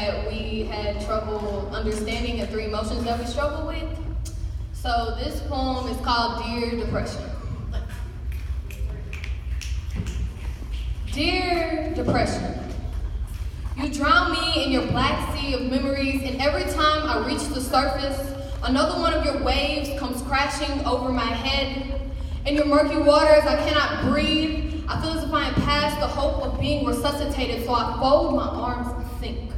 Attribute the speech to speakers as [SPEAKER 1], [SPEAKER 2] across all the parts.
[SPEAKER 1] that we had trouble understanding and 3 emotions that we struggle with. So this poem is called Dear Depression. Dear Depression, you drown me in your black sea of memories, and every time I reach the surface, another one of your waves comes crashing over my head. In your murky waters, I cannot breathe. I feel as if I am past the hope of being resuscitated, so I fold my arms and sink.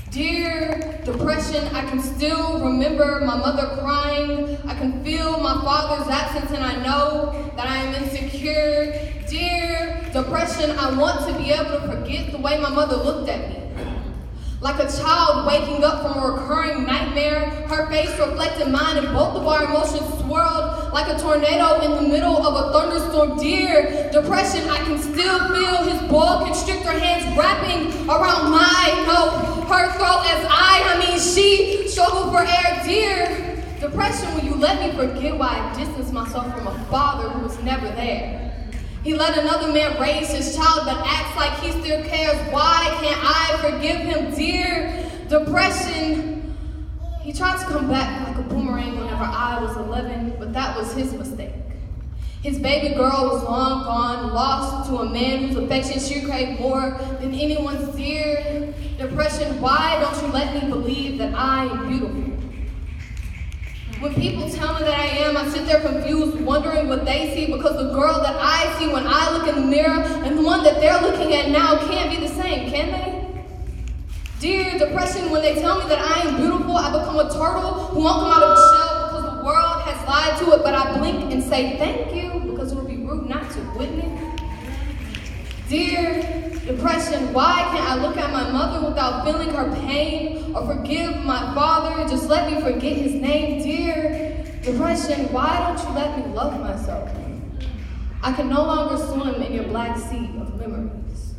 [SPEAKER 1] Dear Depression, I can still remember my mother crying. I can feel my father's absence, and I know that I am insecure. Dear Depression, I want to be able to forget the way my mother looked at me. Like a child waking up from a recurring nightmare, her face reflected mine, and both of our emotions swirled like a tornado in the middle of a thunderstorm. Dear Depression, I can still feel his boa constrictor hands wrapping around her throat as she struggled for air. Dear Depression, will you let me forget why I distanced myself from a father who was never there? He let another man raise his child, but acts like he still cares. Why can't I forgive him? Dear Depression, he tried to come back like a boomerang whenever I was 11, but that was his mistake. His baby girl was long gone, lost to a man whose affection she craved more than anyone's. Dear Depression, why don't you let me believe that I am beautiful? When people tell me that I am, I sit there confused, wondering what they see, because the girl that I see when I look in the mirror and the one that they're looking at now can't be the same, can they? Dear Depression, when they tell me that I am beautiful, I become a turtle who won't come out of the shell because the world has lied to it, but I blink and say thank you because it would be rude not to, wouldn't it? Dear Depression, why can't I look at my mother without feeling her pain, or forgive my father, just let me forget his name? Dear Depression, why don't you let me love myself? I can no longer swim in your black sea of memories.